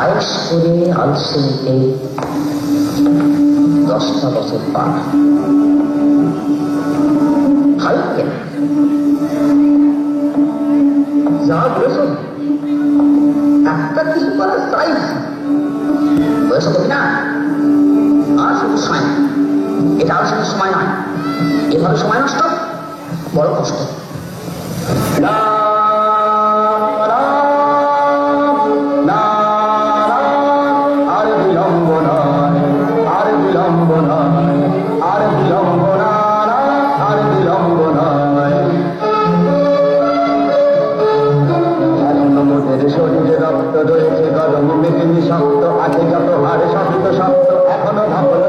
আয়েস করে আলসেমিতে 10টা বছর পার হালকে যা বলেছ একটা কিছু করার চাই বলেছ বলি না। আর শুধু সময় এটা আলোচনার সময় নয়, এভাবে সময় নষ্ট বড় কষ্ট। শরীরে রক্ত রয়েছে গরম মেঘে শক্ত আছে যত হারে শক্ত শক্ত এখনো ভাবল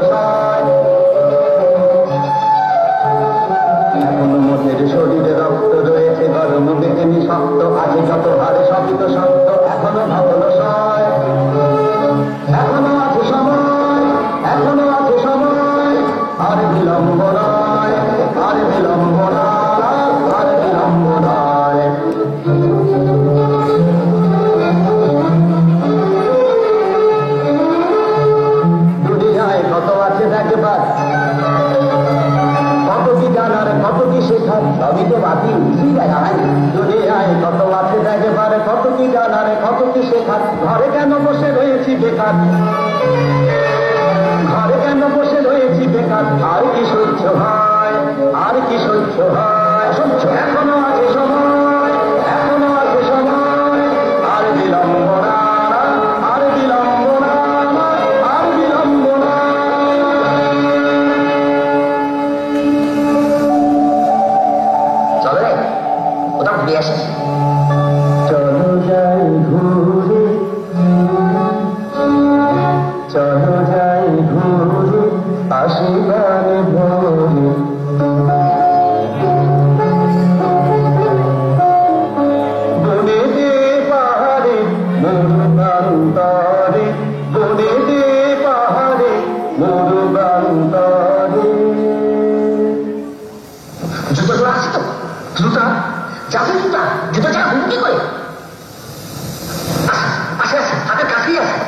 এখনো মোটের শরীরে রক্ত রয়েছে গরম মেঘে শক্ত আছে যত হারে শক্ত শক্ত এখনো ভাবল এখনো আছে সময় এখনো আছে সময় আর বিলম্ব নয় আর বিলম্ব নয় আর বিলম্ব নয়। কত আছে দেখবার কত কি জানার কত কি শেখার সবই তো বাতিল দুনিয়ায় কত আছে দেখবার কত কি জানার কত কি শেখার ঘরে কেন বসে রয়েছি বেকার ঘরে কেন বসে রয়েছি বেকার আর কি সহ্য হয় আর কি সহ্য হয় সহ্য এখনো আছে সময় এখনো আছে সময় আর বিলম্ব না আর বিলম্ব না আর বিলম্ব না। চলো যাই ঘুরে চলো যাই ঘুরে আশীর্বাদে ভরে বনে দে পাহাড়ে মরুবান্তরে বনে দে পাহাড়ে মরুবান্তরে। জুতো আছে তো জুতা যাবে জুতা জুতো ছাড়া ঘুম কি করে আসে আসে হাতের কাছেই আছে।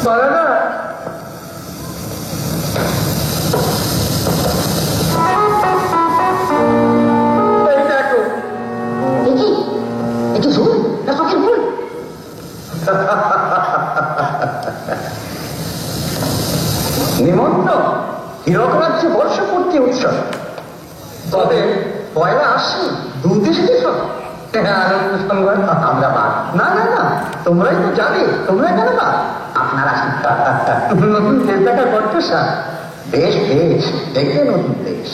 বলো না নিমন্ত্রণ হীরক রাজ্যে বর্ষপূর্তি উৎসব তবে পয়লা আসছে দুধে শিখেছ আনন্দ সংবাদ আমরা বাদ না না না তোমরাই তো জানে তোমরা কেন বাদ আপনারা নতুন দেশ দেখার বর্তসা বেশ বেশ দেখবে নতুন দেশ।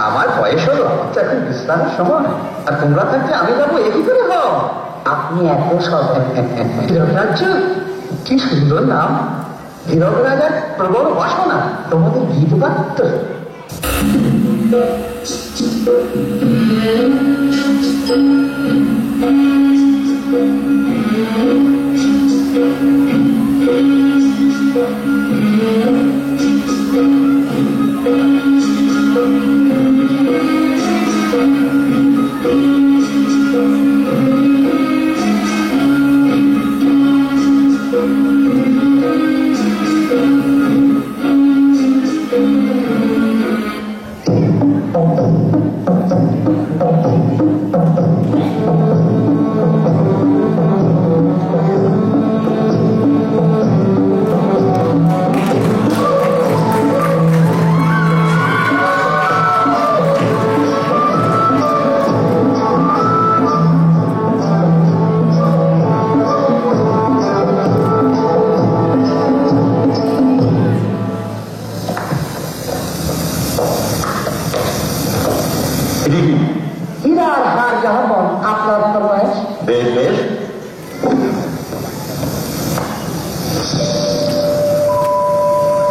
আমার বয়স হলো এখন বিশ্রামের সময় আর তোমরা থাকলে আমি যাবো একই করে হও। আপনি এত সব হীরক রাজ্য কি সুন্দর নাম হীরক রাজার প্রবল বাসনা তোমাদের গীত বাদ্য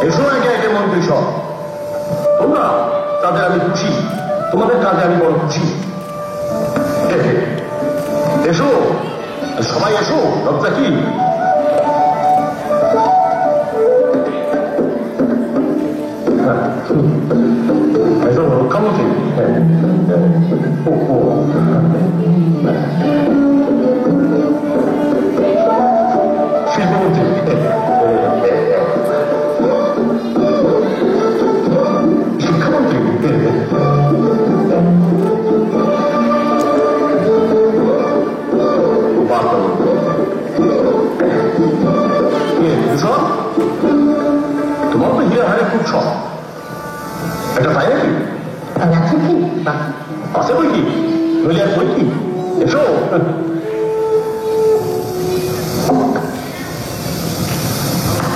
এসো একে একে মন্ত্রী সব তোমরা তাদের আমি খুশি তোমাদের কাজে আমি বড় খুশি সবাই এসো, লজ্জা কি? রক্ষামন্ত্রী শিল্পমন্ত্রী শিক্ষামন্ত্রী তোমার তো হিরে হারে খুব শখ, এটা তাই নাকি? আছে কি আছে বই কি? নইলে আর বই কি? এসো।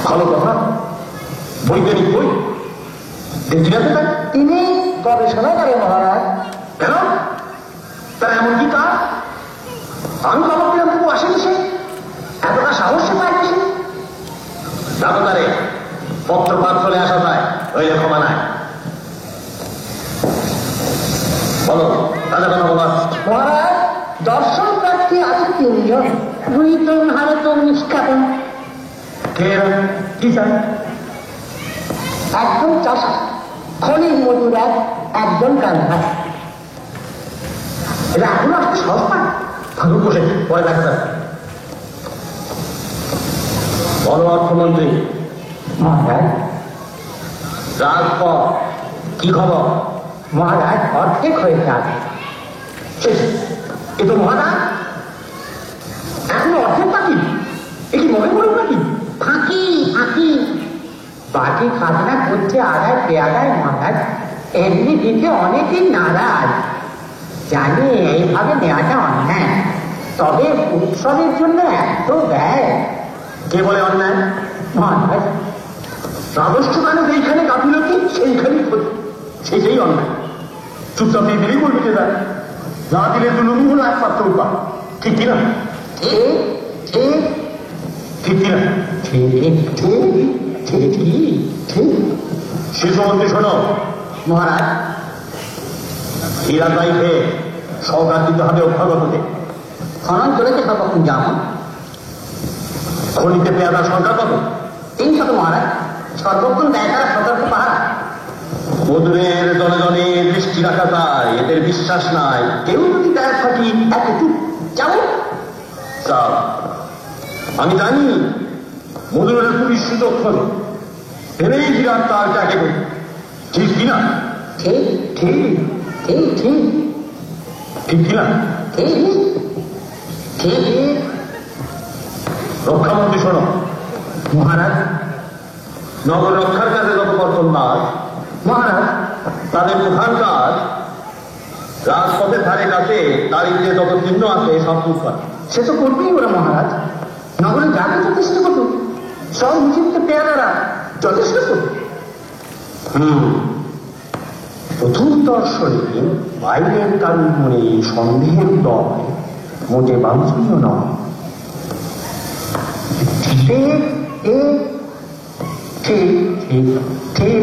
ভালো কথা, বৈজ্ঞানিক বই দেখছি না তাই? তিনি গবেষণা করেন মহারাজ। কেন? তার এমন কি কাজ? আমি খবর পেলাম তবু আসেনি সে, এতটা সাহস পায় সে। জানো তারে পত্র পাঠ চলে আসা যায়, ওই ক্ষমা নাই। বলো রাজা কেন বলা? মহারাজ, দর্শন প্রার্থী আছে 3 জন। রুইতন, হারতন, নিষ্কাপন। কে এরা? কি চান? একজন চাষা, খনির মজুর, একজন কান্ধার। এটা এখন আসতে সহজ পায়? থাকুক বসে, পরে দেখা যাবে। বলো অর্থমন্ত্রী। মহারাজ, রাজপথ কি খবর? মহারাজ অর্ধেক হয়ে যাবে। এ তো মহারাজ এখনো অর্ধেক বাকি। এ কি মনে করুন নাকি? ফাঁকি ফাঁকি, বাকি খাজনা করছে আদায় পেয়াদায় মহারাজ। এমনি দিতে অনেকেই নারাজ। জানি এইভাবে নেওয়াটা অন্যায়, তবে উৎসবের জন্য এত ব্যয়। কে বলে অন্যায়? মহারাজ, রাজস্ব কেন যেইখানে গাফিলতি সেইখানেই ক্ষতি, সেইটাই অন্যায়। চুপচাপ দিয়ে দিলেই বলবি যে দেয়, না দিলে দুলুমি হলো একমাত্র উপায়। ঠিক কিনা? ঠিক ঠিক ঠিক কিনা? ঠিক ঠিক ঠিক ঠিক। শিশুমন্ত্রী শোনো মহারাজ, হীরা তাইফে সরকার দিতে হবে অভ্যাগতকে। খনন চলেছে সর্বক্ষণ যেমন। খনিতে পেয়াদা সরকার কত? 300 মহারাজ, সর্বক্ষণ দেয় তারা সতর্ক পাহারা। মধুরের জনে জনে দৃষ্টি রাখা যায়, এদের বিশ্বাস নাই। কেউ যদি দেয় থাকি এত চুপ যাবো। চাও। আমি জানি মধুরের পুলিশ সুদক্ষণ, ভেবেই হীরার তার যাকে করি। ঠিক কিনা? ঠিক ঠিক ঠিক ঠিক ঠিক কিনা? ঠিক ঠিক। রক্ষামন্ত্রী শোনো মহারাজ, নগর রক্ষার কাজে যত কর্তব্য মহারাজ, তাদের প্রধান কাজ রাজপথের ধারে কাছে দারিদ্রে যত চিহ্ন আছে সব দূর করা। সে তো করবেই ওরা মহারাজ। নগরে যাকে যথেষ্ট করুক, সব নিযুক্ত পেয়ারারা যথেষ্ট করুক। প্রথম দর্শনে বাইরের কারণ মনে সন্দেহের দল মোটে বাঞ্ছনীয় নয়। ঠিক ঠিক ঠিক ঠিক ঠিক।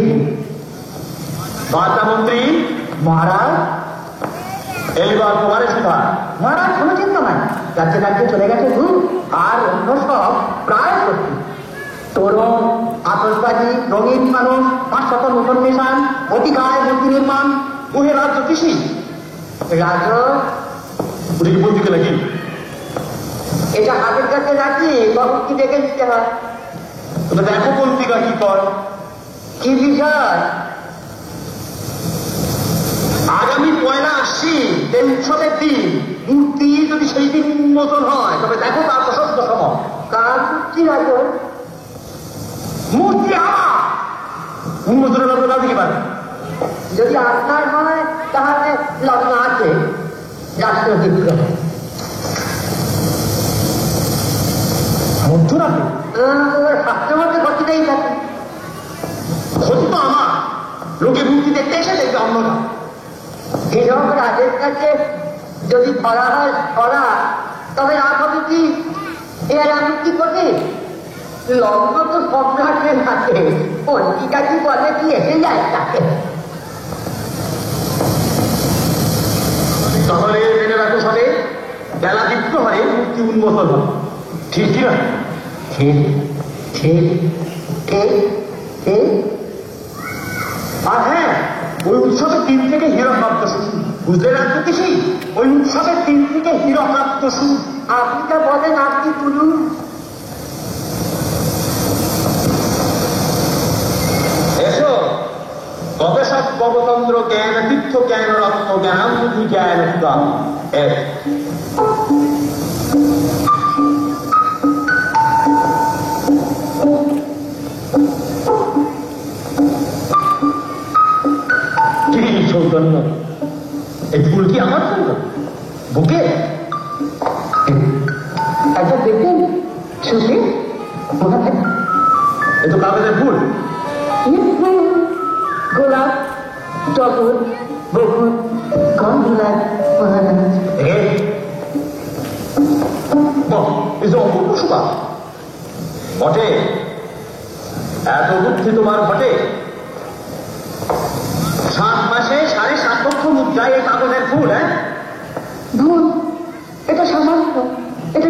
বার্তামন্ত্রী মহারাজ, এইবার তোমারে সুধা। মহারাজ কোনো চিন্তা নাই, রাজ্যে রাজ্যে চলে গেছে দূর, আর অন্য সব প্রায় প্রস্তুত। তরুণ, আতসবাজি, রঙিন মানুষ, 500 নতুন মিশন, অতিকায় মূর্তি নির্মাণ, গুহে রাজ্য কৃষি রাজ বলতে নাকি? এটা হাতের কাছে রাখি, কখন কি দেখে নিতে হয়। দেখো পত্রিকা কি কর। কি বিষয়? আগামী 1 আশ্বিন উৎসবের দিন মূর্তি যদি সেই দিন উন্মোচন হয়, তবে দেখো তার প্রশস্ত সময়। কার মূর্তি রাজ? মূর্তি আমার উন্মোচনের লগ্ন না দিতে পারে। যদি আপনার হয় তাহলে লগ্ন আছে রাষ্ট্রবিদ। মধ্য রাখে শাস্ত্রের মধ্যে ঘটিতেই থাকে। ক্ষতি তো আমার, লোকে মূর্তি দেখতে এসে দেখবে অন্যটা। এরকম রাজের কাছে যদি ধরা হয় ধরা, তবে রাত হবে কি? এর আমি কি করি? লগ্ন তো সব রাখে থাকে, পত্রিকা কি বলে কি এসে যায় তাকে। তাহলে জেনে রাখো সাথে বেলাদীপ্ত হয়ে মূর্তি উন্মোচন হয়। ঠিক কি না? ঠিক ঠিক ঠিক ঠিক। আর হ্যাঁ, ওই উৎসবের দিন থেকে হীরক প্রাপ্ত শুরু, বুঝলে রাজনীতি? ওই উৎসবের দিন থেকে হীরক প্রাপ্ত শুরু। আপনি যা বলেন আপনি তুলুন। এসো, গবেষক গণতন্ত্র জ্ঞান তীর্থ জ্ঞান রত্ন জ্ঞানামৃতি জ্ঞান কি সৌজন্য? এই ফুল কি আমার জন্য? বুকে একবার দেখবেন ছুটি এ তো কাগজের ফুল। গোলাপ টগর বকুল গন্ধরাজ মহারাজ। এই যে অপূর্ব সুবাস বটে, এত বুদ্ধি তোমার ঘটে। 7 মাসে 7.5 লক্ষ মুদ্রায় এই কাগজের ফুল। হ্যাঁ, ভুল, এটা সামান্য, এটা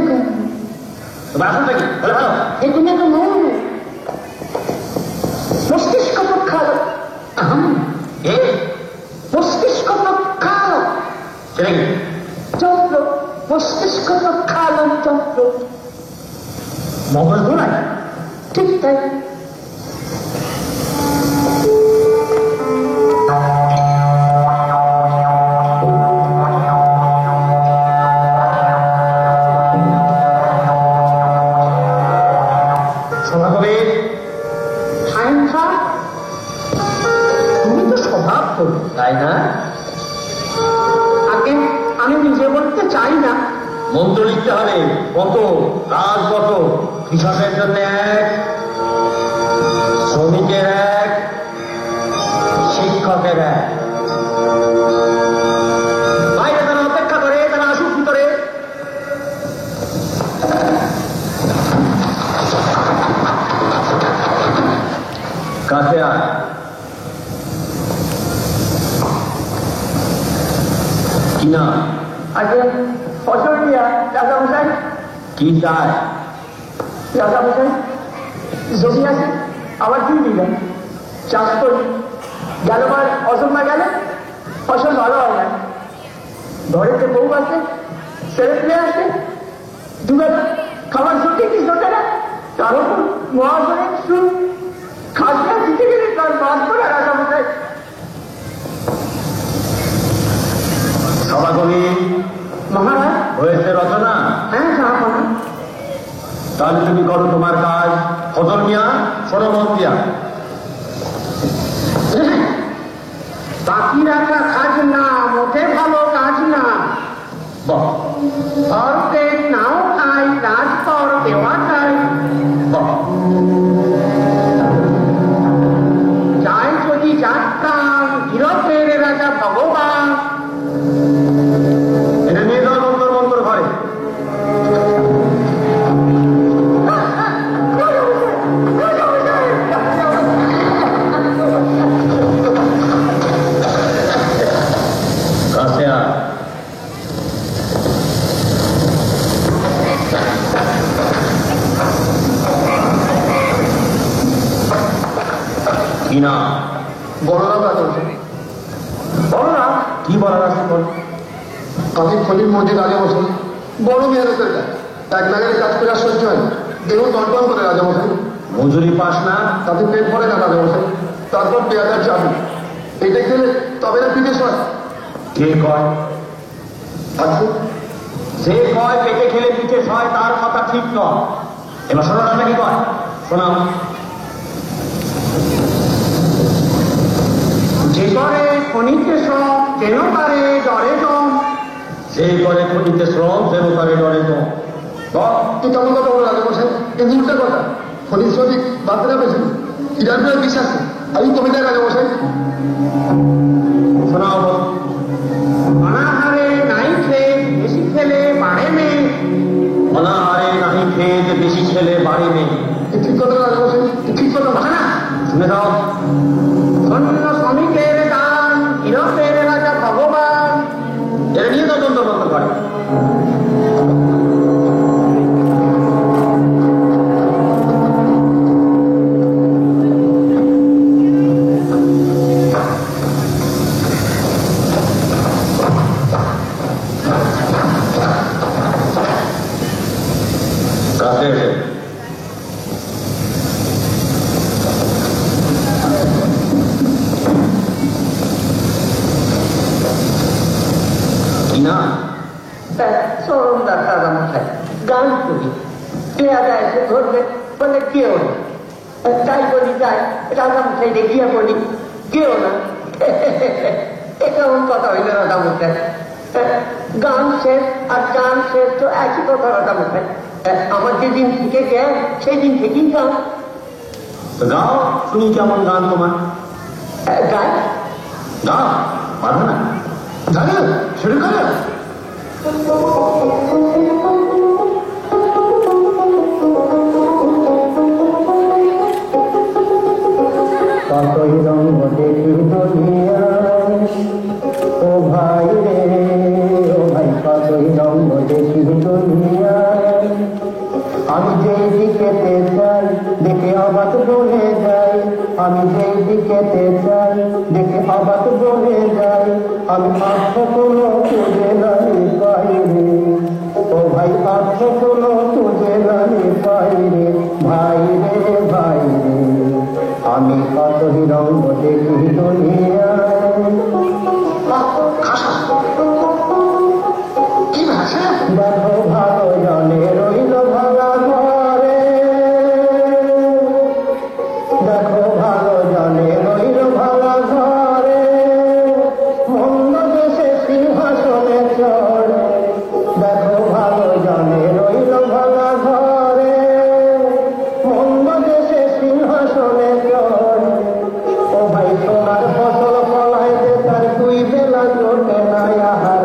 তোমার আসলটা কি বলে ভালো? এগুলো তো মন মস্তিষ্ক প্রক্ষালক। এ মস্তিষ্ক প্রক্ষালক সেটা কি? যন্ত্র, মস্তিষ্ক প্রক্ষালন যন্ত্র। মগজ ধোলাই? ঠিক তাই। তুমি তো স্বভাব করো, তাই না? আগে আমি নিজে বলতে চাই না। মন্ত্র লিখতে হবে। কত কাজ, কত কৃষকের জন্য 1, শ্রমিকের 1, শিক্ষকের 1। বাইরে তারা অপেক্ষা করে, তারা আসুক ভিতরে। কাছে আয়। কি না? আগে ফসল দিয়া রাজা মশাই। কি চায়? রাজা মশাই জমি আছে আবার 2 বিঘা চাষ করি, গেলবার অসম্মা গেলে ফসল ভালো হয় না। ঘরেতে বউ আছে, ছেলে পেলে আছে, দুবেলা খাবার সত্যি কি জোটে না। তার উপর মহাজনের সুখ খাসিয়া দিতে গেলে তার বাদ করে রাজা মশাই। সভাকবি মহারাজ। হয়েছে রচনা? হ্যাঁ জাহাপানা। তাহলে তুমি করো তোমার কাজ। ফজল মিয়া, শোনো মন দিয়া। বাকি রাখা কাজ না, মোটে ভালো কাজ না। বাহ অর্ধেক নাও খাই, রাজপর দেওয়া চাই। বাহ, চাই যদি যাত্রাম হীরকের রাজা ভগবান। এটা নিয়ে যাও মন্তর মন্তর ঘরে। কাছে আয়। কি না? বড়রা রাজা মশাই। বলো না, কি বলার আছে বল। আমি খলির মধ্যে রাজা মশাই, বড় মেহনতের কাজ, এক নাগারে কাজ করে আর সহ্য হয়, দেহ টনটন করে রাজা মশাই। মজুরি পাস না? তাতে পেট ভরে না রাজা মশাই। তারপর পেঁয়াজার চাবি, এটা খেলে তবে না বিদেশ হয়। কে কয়? আচ্ছা, যে কয় পেটে খেলে পিঠে হয় তার কথা ঠিক নয়। এবার শোনো রাজা কি কয়, শোনাও। যে করে খনিতে সব যেন তারে ডরে জম। যে করে খনিতে শ্রম যেন তারে ডরে তো। তুই কেমন কথা বলে রাজা মশাই? কিন্তু উল্টা কথা, খনির শ্রমিক বাদরা বেশি, ইরানের বিশ্বাস আমি কমে যায় রাজা মশাই। শোনাও বল। অনাহারে নাই খেয়ে বেশি খেলে বাড়ে মেয়ে। অনাহারে নাহি খেয়ে যে বেশি ছেলে বাড়ি নেই। ঠিক কথা রাজা মশাই, ঠিক কথা ভাষা না। শুনে যাও। ধন্য শ্রমিকের দান হীরকের রাজা ভগবান। এটা নিয়ে তদন্ত করতে পারে। সরমদার দাদা মশাই গান করি, পেয়াদা এসে ধরবে, বলে কেউ না, তাই বলি যাই রাজা মশাই গিয়া বলি কেউ না। এ কেমন কথা হইল রাজা মশাই? গান শেষ আর গান শেষ তো একই কথা রাজা মশাই। আমার যেদিন থেকে গেল সেই দিন থেকেই গান। গাও শুনি কেমন গান তোমার? গান গাও পারো না? জানো শুরু করো। কতই রঙ দেখি দুনিয়ায়, ও ভাই রে ও ভাই, কতই রঙ দেখি দুনিয়ায়। আমি যেই দিকেতে চাই দেখে অবাক বলে যাই, আমি যেই দিকেতে চাই দেখে অবাক বলে যাই। আমি অর্থ কোনো তুঝে নাই পাই রে, ও ভাই অর্থ কোনো তুঝে নাই পাই রে, ভাই রে ভাই রে। আমি কতই রঙ দেখি দুনিয়ায়। কি ভাষা? দেখো ভালো জনে রইল ভাঙা ঘরে, দেখো ভালো জনে রইল ভাঙা ঘরে, মন্দ দেশে সিংহাসনে চড়ে। দেখো ভালো জনে রইল ভাঙা ঘরে, মন্দ দেশে সিংহাসনে চড়ে। ও ভাই সোনার ফসল ফলায় যে তার দুই বেলা জোটে নাই আহার,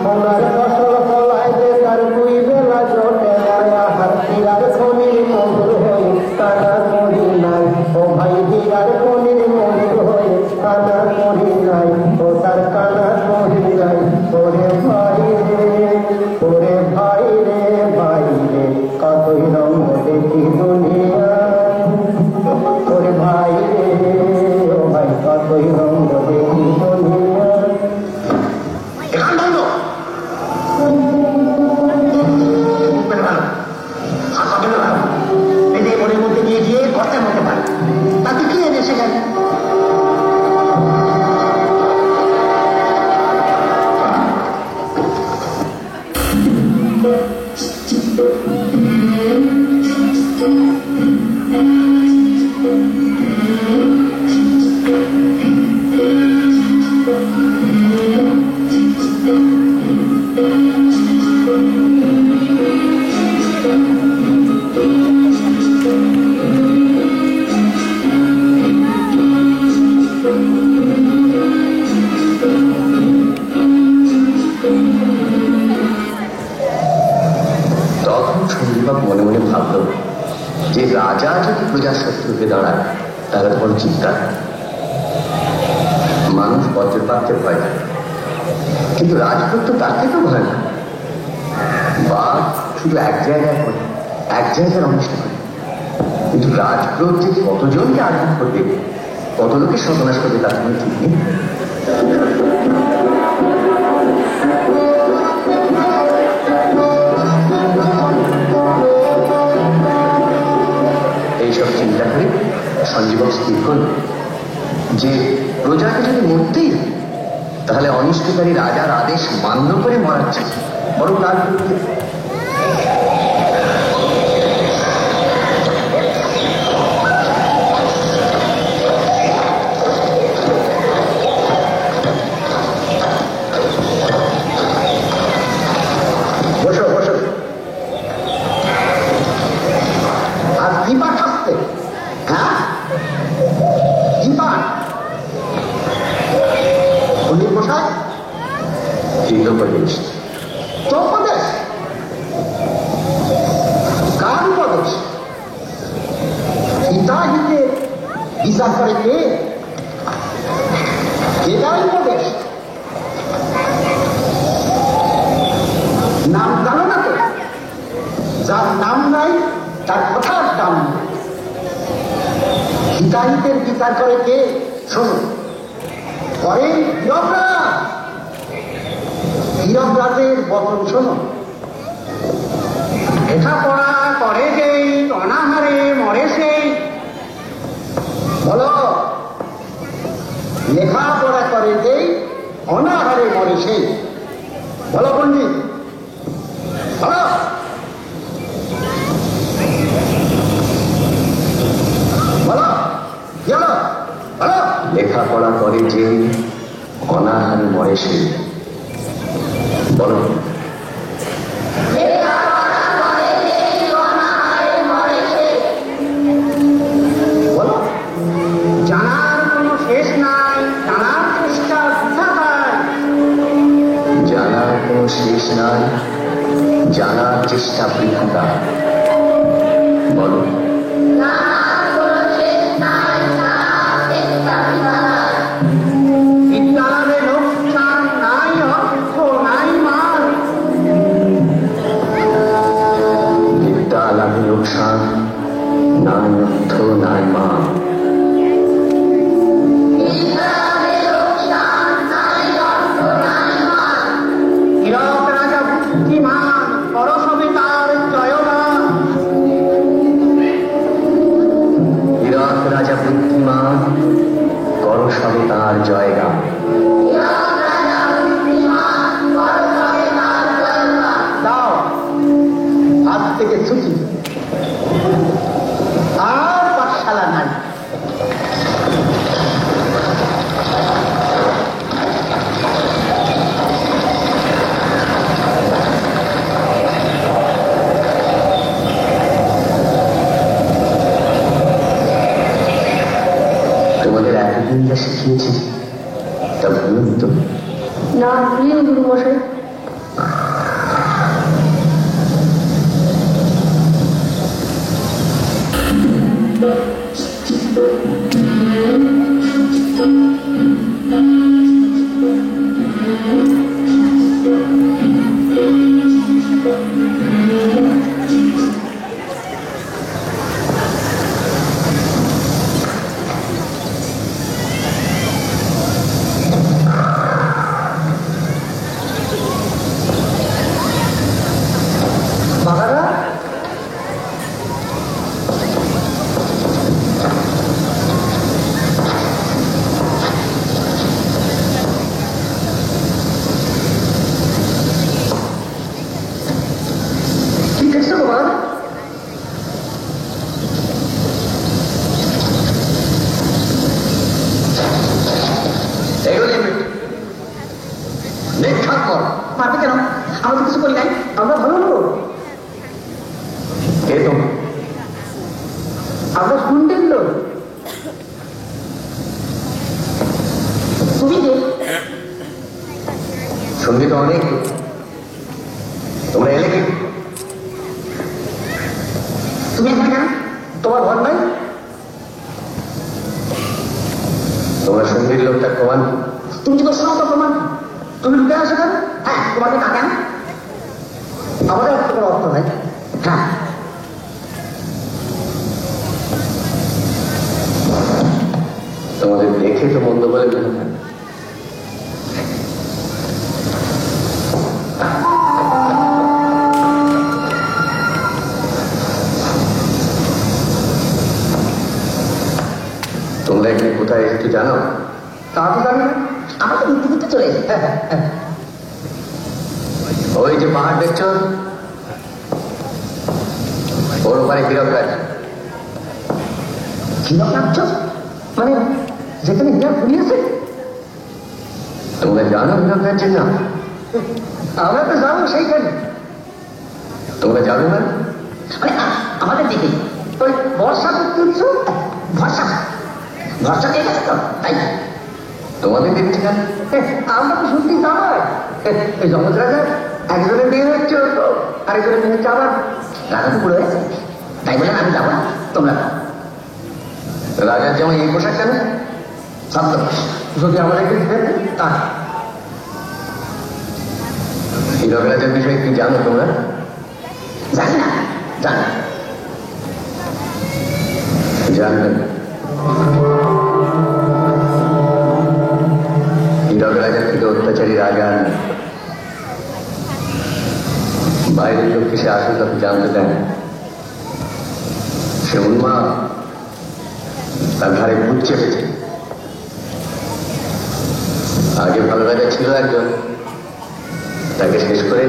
সোনার ফসল ফলায় যে তার দুই বেলা জোটে নাই আহার। হীরার খনির মধুর হয়ে কানা করি নাই, ও ভাই হীরার খনির মধুর হয়ে কানা করি নাই, ও তার কানা করি নাই। ওরে ভাই রে ওরে ভাই রে ভাই রে, কতই রঙ দেখি দুনিয়ায়। ওরে ভাই রে ও ভাই, কতই রঙ দেখি দুনিয়ায়। গান বন্ধ। মনের মধ্যে নিয়ে গিয়ে গর্তের মধ্যে পারে, তাতে কি এনেছে গেল? তখন সন্দীপবাবু মনে মনে ভাবল যে রাজা যদি প্রজার শত্রু হয়ে দাঁড়ায় তাহলে তখন চিৎকার। মানুষ বজ্রপাতকে ভয় না, কিন্তু রাজপুত তো তার থেকেও ভয় না। বাঘ শুধু এক জায়গায় করে, এক জায়গার অনিষ্ট করে, কিন্তু রাজক্রোধ যে কতজনকে আঘাত করবে, কত লোকের সর্বনাশ করবে তার কোনো ঠিক নেই। এইসব চিন্তা করে সঞ্জীবক স্থির করল যে প্রজাকে যদি মরতেই হয় তাহলে অনিষ্টকারী রাজার আদেশ মান্য করে মরাচ্ছে, বরং তার বিরুদ্ধে। বসো বসো। আর কি পাঠ আসতে? হ্যাঁ কি পাঠ? উনি পোশাক উপদেশ। তো উপদেশ কার উপদেশ? হিতাহিতে বিচার করে কে? এটাই উপদেশ। নাম জানো না তো? যার নাম নাই তার কথার দাম নেই। হিতাহিতের বিচার করে কে? শোনো, করে হীরকরাজ। হীরকরাজের বচন শোনো। লেখাপড়া করে যেই অনাহারে মরে সেই। বলো, লেখাপড়া করে যেই অনাহারে মরে সে। বলো পণ্ডিত, বলো। বলো, বলো, বলো। লেখাপড়া করে যে অনাহারে মরে সে। বলো। বলো। জানার কোনো শেষ নাই, জানার চেষ্টা বৃথা। জানার কোনো শেষ নাই, জানার চেষ্টা বৃথা। বলো। বিদ্যালয়ে লোকসান নাই, অর্থ নাই মান। বিদ্যালয়ে লোকসান নাই, অর্থ নাই মান। হীরক রাজা বুদ্ধিমান, পরশবে তার জয়গান। হীরক রাজা বুদ্ধিমান, করসবে তার জয়গান। দাও আজ থেকে ছুটি, আর পাঠশালা নাই। তোমাদের এতদিন যা শিখিয়েছি তা ভুলুন তো? না, ভুলিনি গুরু মশাই। বাবারা, কি দেখছো বাবা? এগুলো লিমিট। নিক্ষাপ কর। পারবে কেন? আমরা তো কিছু করি নাই। আমরা ভালো লোক। কে তুমি? আমরা শুনতেন লোক। তুমি যে শুনবি তো অনেক। তোমরা এলে কি? তুমি এখানে কেন? তোমার ঘর নাই? তোমরা সঙ্গীর লোকটা প্রমাণ কি? তুমি যদি শোনো তো প্রমাণ। তুমি লুকে আসো কেন? হ্যাঁ, তোমাকে তা কেন? আমাদের হাতে কোনো অর্থ নাই। হ্যাঁ, তোমাদের দেখে তো মন্দ বলে মনে হয়। তোমরা কি কোথায় এসেছো জানো? তা তো জানি না। আমরা তো মৃত্যু করতে চলে এসেছি। ওই যে পাহাড় দেখছো, ওর ওপারে হীরক রাজ। হীরক রাজ্য? মানে যেখানে হীরক ফুলিয়েছে? তোমরা জানো হীরক রাজ্যের নাম? আমরা তো যাবো সেইখানে। তোমরা যাবে না? মানে আমাদের দিকে ওই বর্ষা করতে উঠছ। ভরসা ভরসা পেয়ে গেছে তো, তাই তোমাদের দিন ঠিকানা? আমরা তো শুনতে যাবার। এই জগৎ রাজা একজনের বিয়ে হচ্ছে, আরেকজনের বিয়ে হচ্ছে আবার। রাজা তো পুরো হয়েছে, তাই বলে আমি যাবো না। তোমরা রাজার যেমন এই পোশাক কেন? শব্দ যদি আমাদেরকে দিতেন তা। হীরক রাজার বিষয়ে কি জানো তোমরা? জানি না, জানি না। জানবেন। হীরক রাজার থেকে অত্যাচারী রাজা আর নেই। বাইরের লোক কিসে আসল তাকে জানতে দেয় না। সে উন্মাদ, তার ঘাড়ে ভূত চেপেছে। আগে ভালো রাজা ছিল একজন, তাকে শেষ করে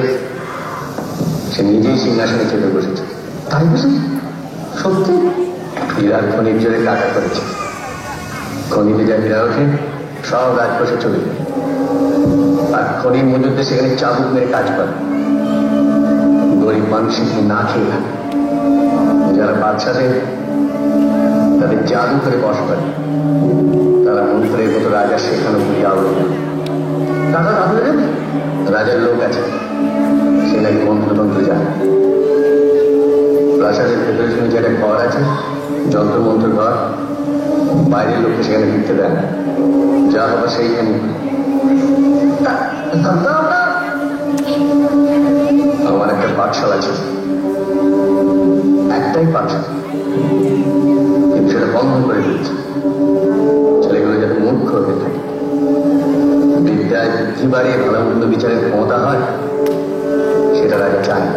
সে নিজেই সিংহাসনে চেপে বসেছে। তাই বুঝি? সত্যি? হীরার খনির জোরে টাকা করেছে। খনিতে যা হীরা ওঠে সব রাজকোষে চলে যায়, আর খনির মজুরদের সেখানে চাবুক মেরে কাজ করে। গরিব মানুষ সেখানে না খেয়ে থাকে। যারা বাচ্চাদের তাদের জাদু করে বস করে, তারা মন্ত্রের মতো রাজা শেখানো বুঝিয়ে আলো দাদা রাজা রাজার লোক আছে, সে নাকি মন্ত্রতন্ত্র জানে। প্রাসাদের ভেতরে শুনে যে একটা ঘর আছে, যন্ত্রমন্ত্র ঘর, বাইরের লোককে সেখানে ঢুকতে দেয় না, যা হবে সেইখানে। আমার একটা পাঠশালা ছিল, একটাই পাঠশালা, কিন্তু সেটা বন্ধ করে দিয়েছে। ছেলেগুলো যাতে মূর্খ হয়ে থাকে, বিদ্যায় বুদ্ধি বাড়িয়ে ভালো মন্দ বিচারের ক্ষমতা হয়, সেটা রাজা চায় না।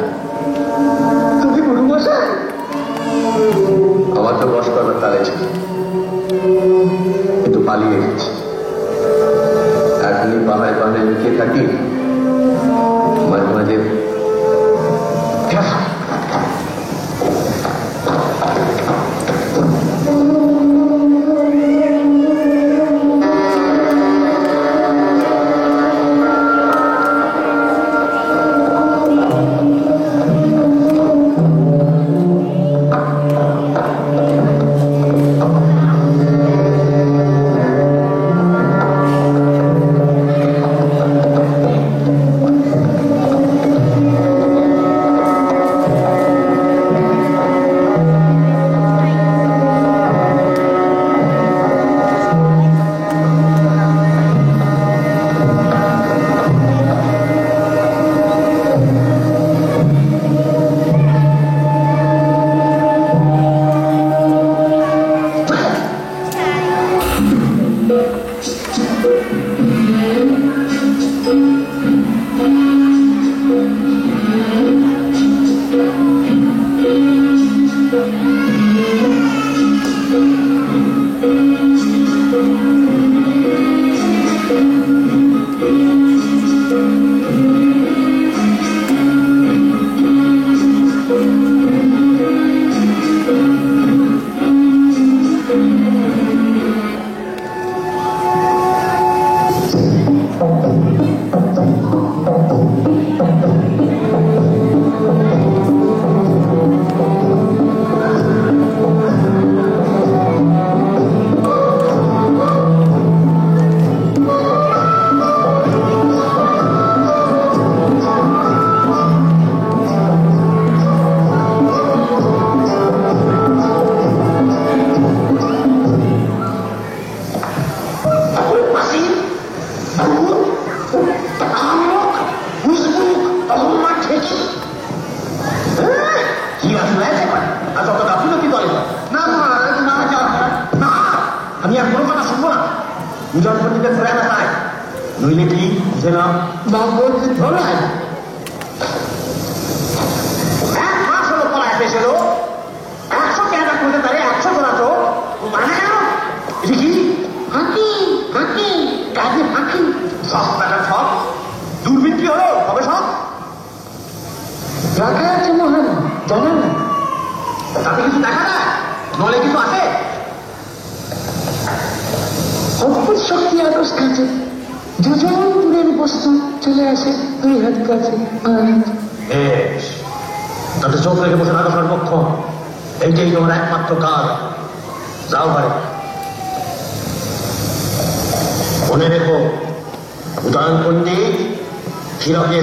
তুমি গুরু মশাই? আমার তো বস করবার তালে ছিল, কিন্তু পালিয়ে এসেছি। এখনই পাহাড়ে পাহাড়ে লুকিয়ে থাকি, মাঝে মাঝে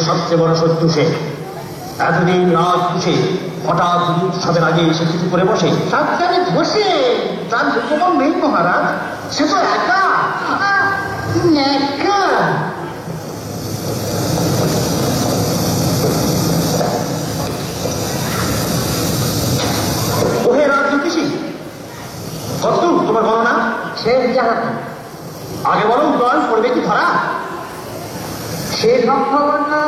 সবচেয়ে বড় শত্রু সে। এতদিন রাত পুষে হঠাৎ উৎসবের আগে এসে কিছু করে বসে, সাবধানে বসে তার উপকরণ নেই মহারাজ, সে তো একা একা। ওহে রাজ জ্যোতিষী, কত তোমার গণনা? সে জানাতো আগে বলো, উদয়ন করবে কি ধরা? সে সম্ভাবনা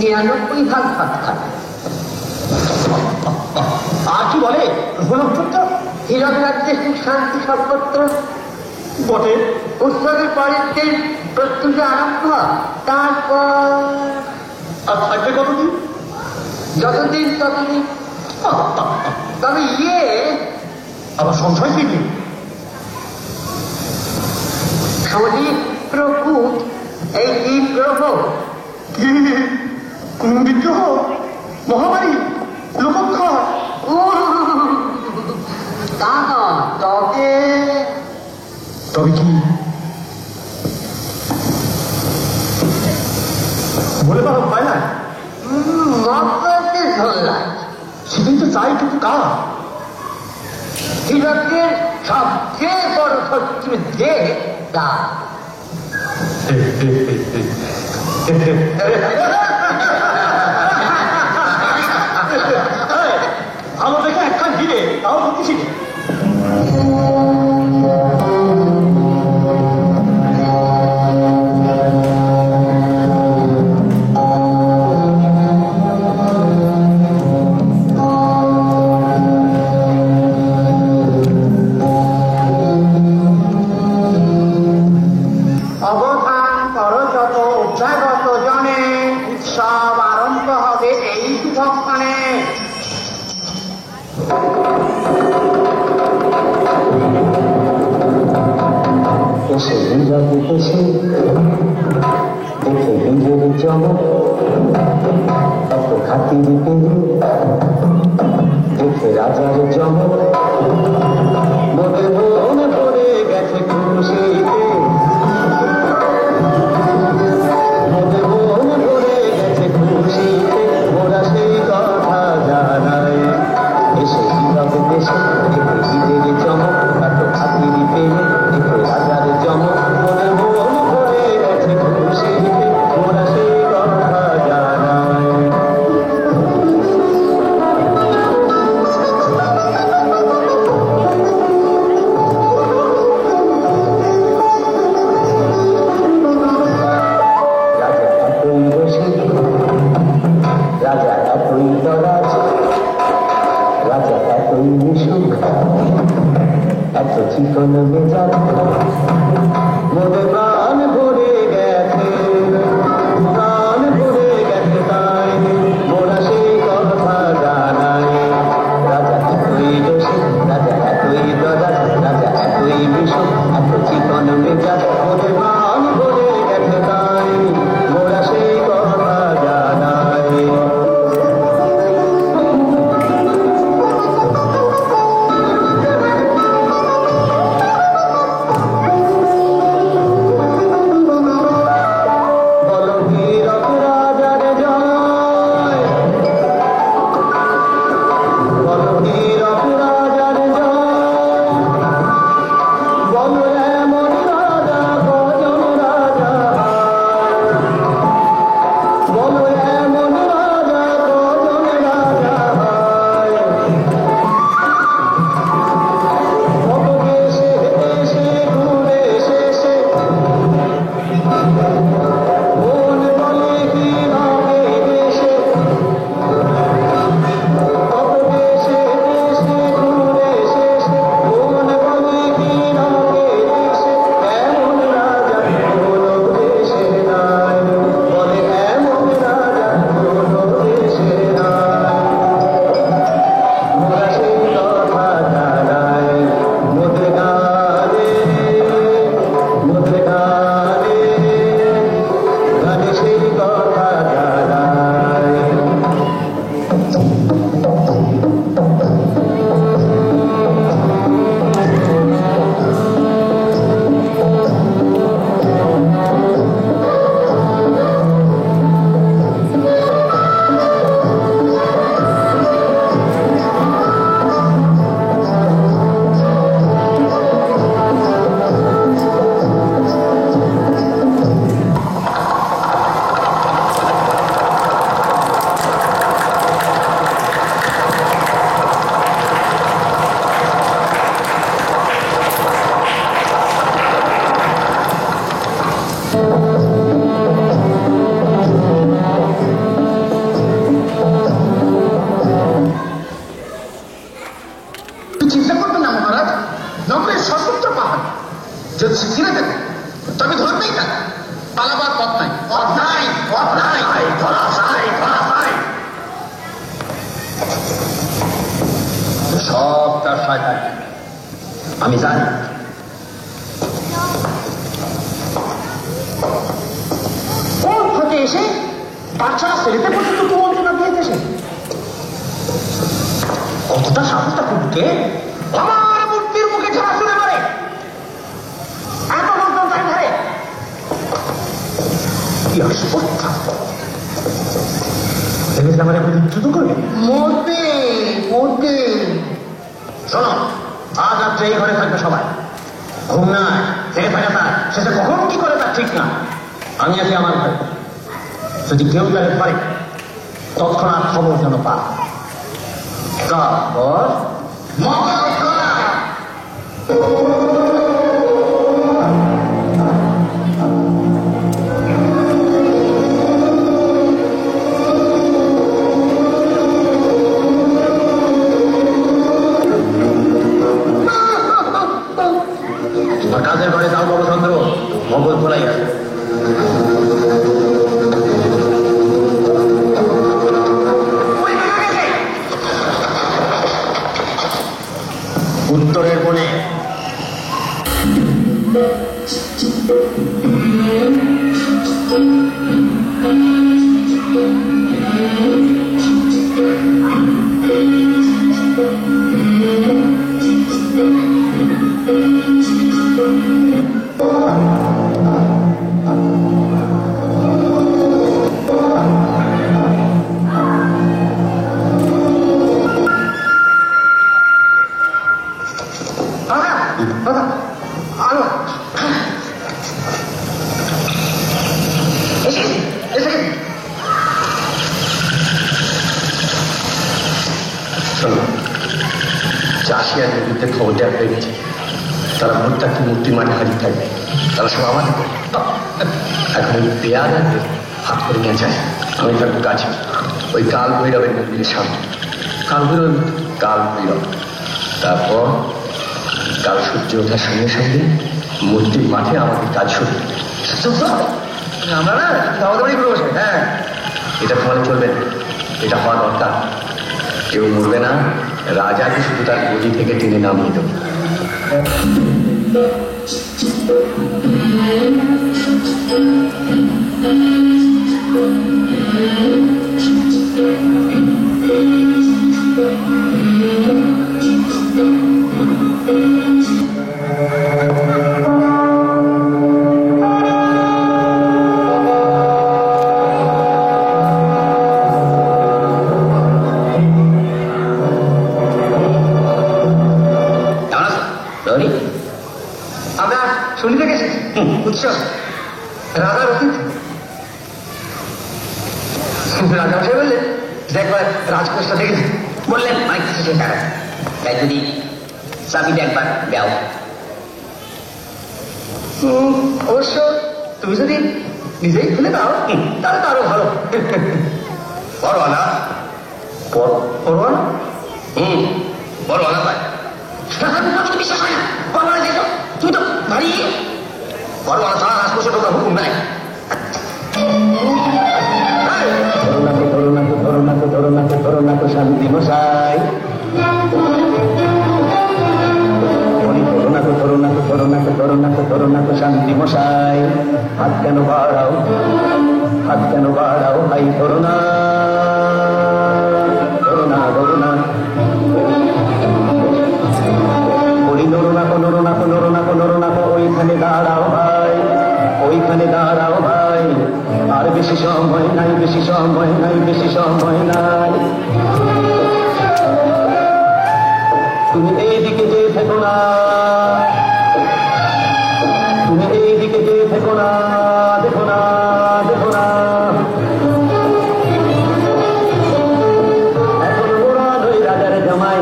99 ভাগ খায়। আর কি বলে? হীরক রাজ্যে সুখ শান্তি সর্বত্র, বটে। উৎসবের পরের দিন প্রস্তুতি আরম্ভ, তারপর আর থাকবে কতদিন? যতদিন ততদিন। তবে আবার সংশয় কি? শনি প্রভূত এই তিন গ্রহ কি বিগ্রহ, মহামারী, লোকক্ষয়? তা নয়, তবে তবে কি বলে পারো পায় না? মকরকে ধরলাম। সেদিন তো চাই কিন্তু কার? হীরকের সবচেয়ে বড় শত্রু যে তা আমার দেখে একখান হিরে, তাও বলছি। অবধান পরশত অভ্যাগত জনে উৎসব আরম্ভ হবে এই শুভক্ষণে। এসে নীরবে এসে দেখে নিজের চমক, এত খাতির পেয়ে দেখে রাজার চমক, মনে মনে পড়ে গেছে খুশিতে, মনে মনে পড়ে গেছে খুশিতে, ওরা সেই কথা জানায়। এসে নীরবে দেশে দেখে নিজের চমক, এত খাতির পেয়ে দেখে রাজার চমক, মনে মনে পড়ে গেছে খুশিতে, ওরা সেই কথা জানায়। রাজা এতই রসিক, রাজা এতই দরাজ, রাজা এতই মিশুক, এত চিকন মেজাজ, মনে প্রাণ ভরে গেছে, প্রাণ ভরে গেছে তাই মোরা সেই কথা জানাই। রাজা এতই রসিক, রাজা এতই দরাজ, রাজা এতই মিশুক, এত চিকন মেজাজ, মনে প্রাণ ভরে গেছে তাই মোরা সেই কথা জানাই। ভয় থাকে। আমি জানি কোন থেকে এসে বাচ্চারা ছেলেতে পর্যন্ত কুমন্ত্রণা দিয়েছে। কতটা সাহসটা কুটকে আমার মূর্তির মুখে ছাড়া শুনে মারে, এত লোকজন তাই ধরে। কি অস্পর্ধা! আমার যুদ্ধ করবে, মরবে মরবে। শোনো, আজ রাত্রে এই ঘরে থাকবে সবাই। ঘুম নাই, থেকে থাকা তার শেষে কখন কি করে তার ঠিক না। আমি আছি আমার ঘরে, যদি কেউ জানে পারে তৎক্ষণাৎ খবর যেন পা। তারপর কাজের ঘরে যাও বাবুচন্দ্র, মঙ্গল খোলাই আছে। উত্তরের বনে চাষি আর বিরুদ্ধে খবর দেওয়া হয়ে গেছে। তারা ভোটটাকে মূর্তির মাঠে হাজির থাকবে। তারা সব আমাদের এখন ওই পেয়াদাকে হাত করে নিয়ে যায়। আমি থাকবো কাছে ওই কাল ভৈরবের মন্দিরের সামনে। কাল ভৈরব। তারপর কাল সূর্য ওঠার সঙ্গে সঙ্গে মূর্তির মাঠে আমাদের কাজ শুরু। আমরা না দাওয়াদাওয়ারি করে বসে। হ্যাঁ, এটা ফলে চলবে না, এটা হওয়া দরকার। কেউ মরবে না, রাজাকে শুধু তার গদি থেকে টেনে নামিয়ে দেব। আমরা শুনতে গেছি উৎসব রাজার অতিথি। রাজা বসে বললেন একবার রাজকোষটা দেখেছি। বললেন অনেক কিছু চিন্তা করে, তাই যদি চাবিটা একবার দাও। অবশ্য তুমি যদি নিজেই খুলে দাও তাহলে তো আরো ভালো। পরোয়ানা পরোয়ানা পরোয়ানা পাই। বিশ্বাস হয় না, পরোয়ানা যেত তুমি তো দাঁড়িয়ে পরোয়ানা ছাড়া রাজকোষে ঢোকার হুকুম নাই। শান্তি মশাই শান্তি মশাই, হাত কেন বাড়াও ভাই করোনা বলি নরনাকো ওইখানে দাঁড়াও ভাই, আর বেশি সময় নাই তুমি এইদিকে যে থেকো না, দেখো না এখন ওরা নই রাজার জামাই,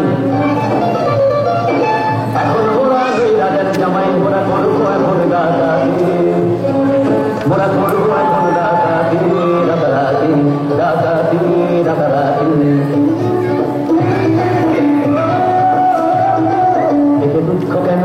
ওরা করবো এখন ডাকাতি, রাতারাতি দেখে দুঃখ কেন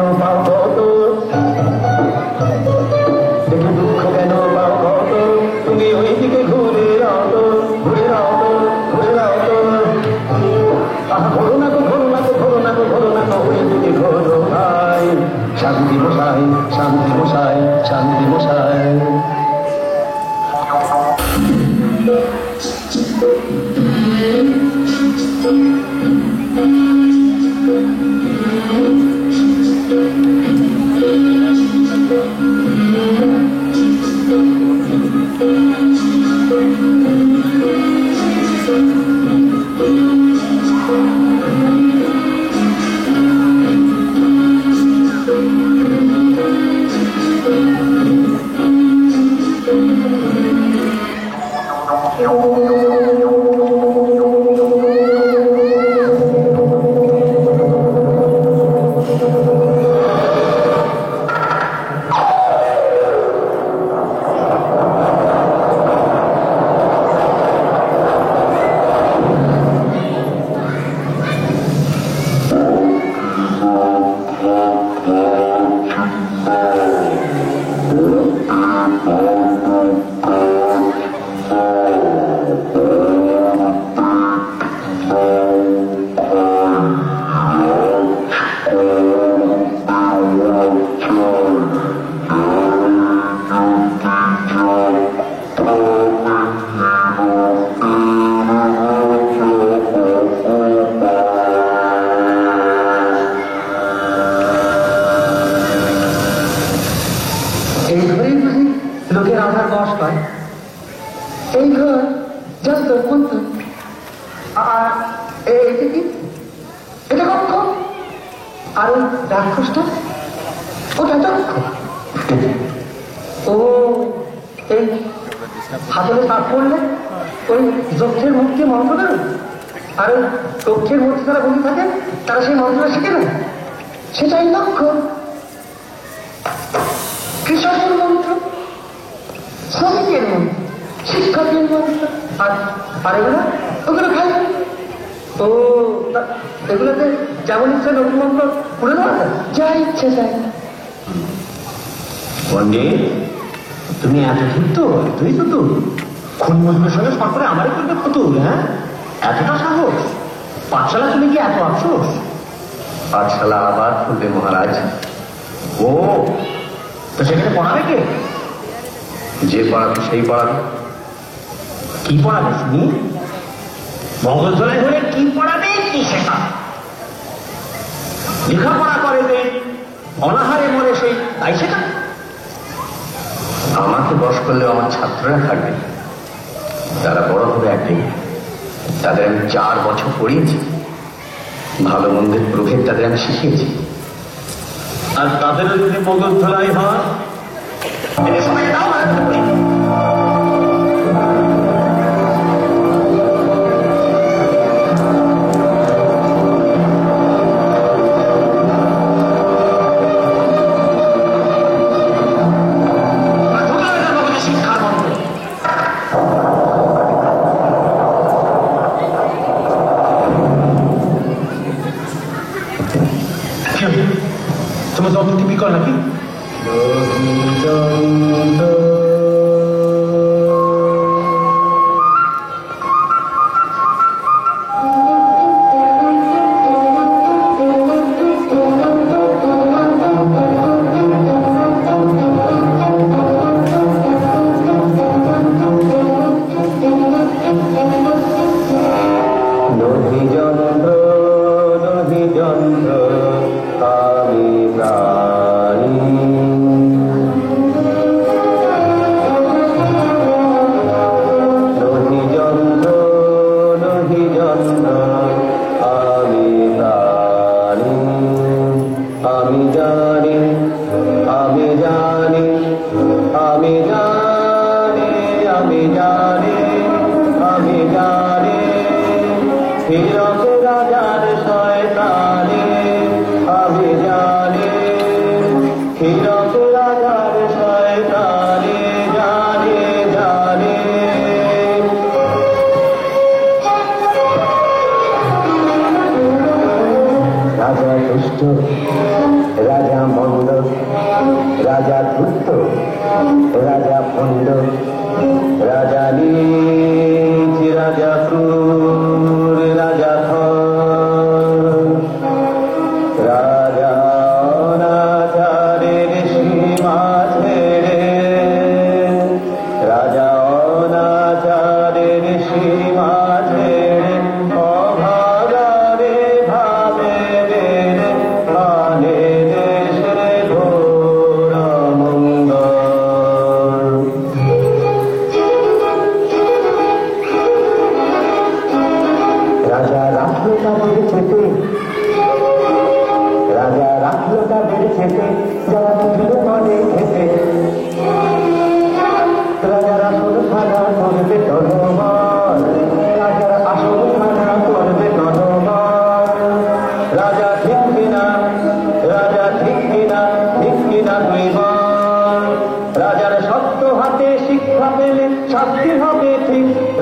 রাজা রাসুল খানা করবে তরমা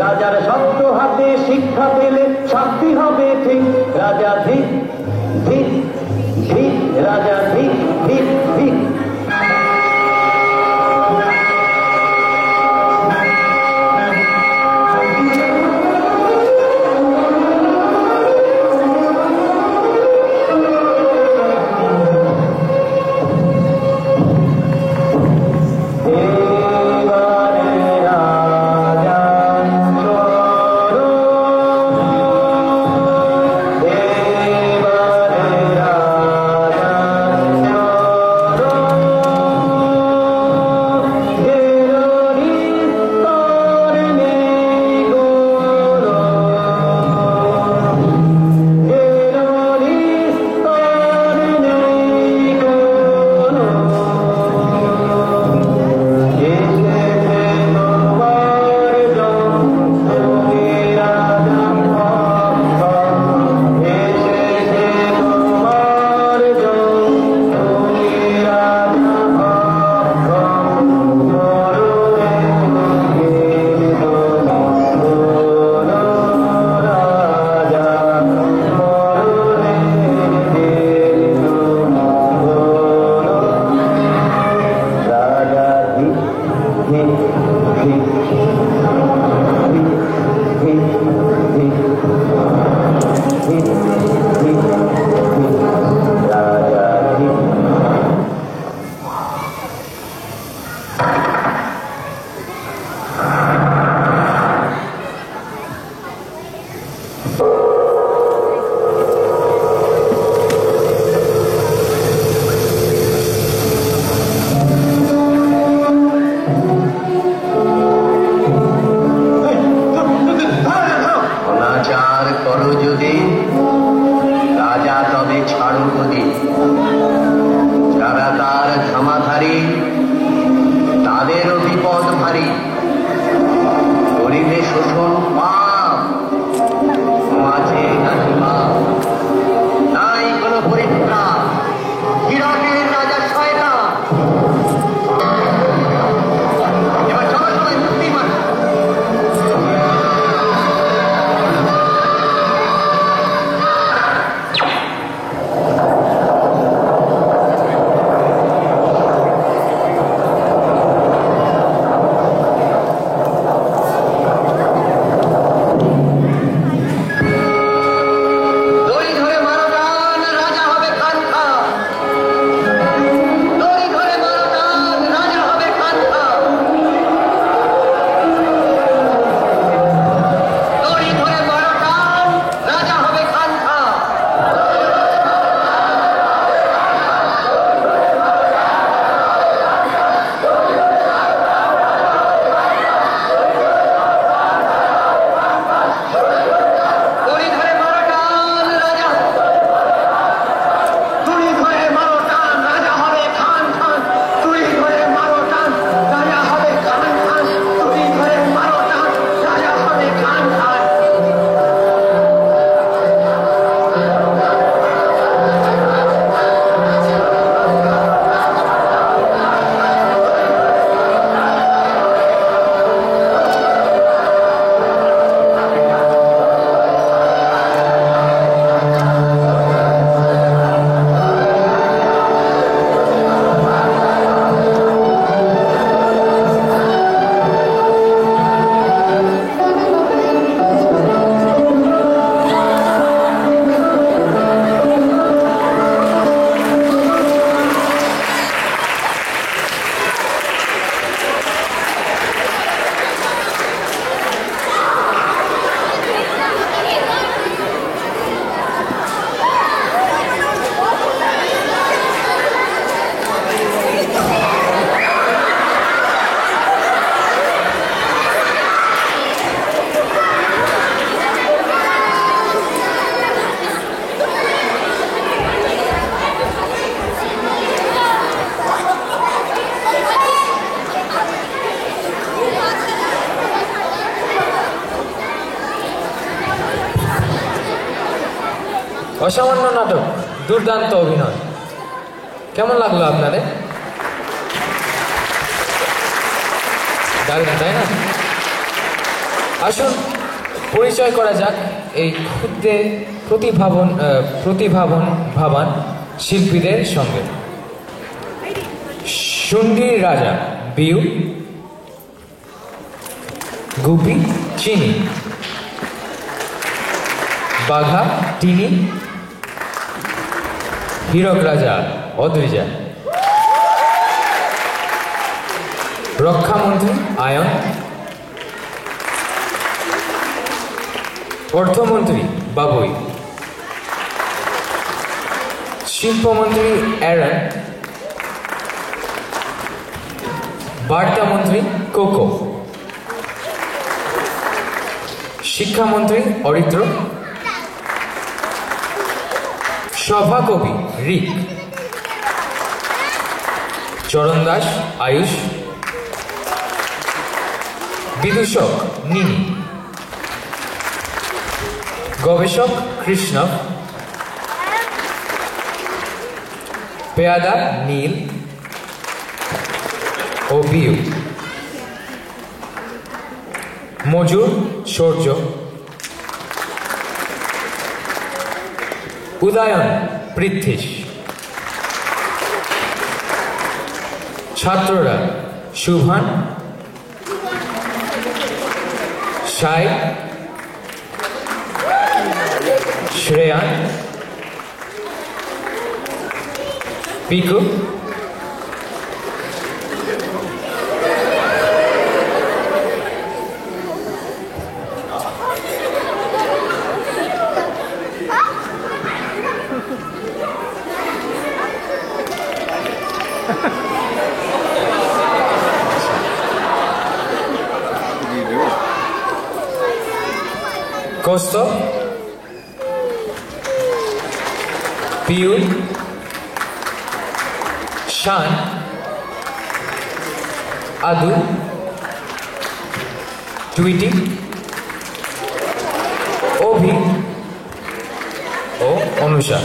রাজার শব্দ হাতে শিক্ষা পেলে শাস্তি হবে ঠিক। রাজা ধিক ধিক ধিক, রাজা ধিক ধিক ধিক। অসামান্য নাটক, দুর্দান্ত অভিনয়। কেমন লাগলো আপনাদের? দারুণ, তাই না? আসুন পরিচয় করা যাক এই ক্ষুদ্রে প্রতিভাবান শিল্পীদের সঙ্গে। শুন্ডির রাজা বিউ, গুপি চিনি, বাঘা টিনি, হীরক রাজা অদ্রিজা, রক্ষামন্ত্রী আয়ন, অর্থমন্ত্রী বাবুই, শিল্পমন্ত্রী অ্যারন, বার্তামন্ত্রী কোকো, শিক্ষামন্ত্রী অরিত্র, সভাকবি রিক, চরণ দাস আয়ুষ, বিদূষক নিনি, গবেষক কৃষ্ণ, পেয়াদা নীল ও বিউ, মজুর সূর্য, উদয়ন পৃথ্বীশ, ছাত্ররা শুভান, সাই, শ্রেয়ান, পিকু, কৌস্তব, পিউল, শান, আদু, টুইটি, অভি ও অনুষা।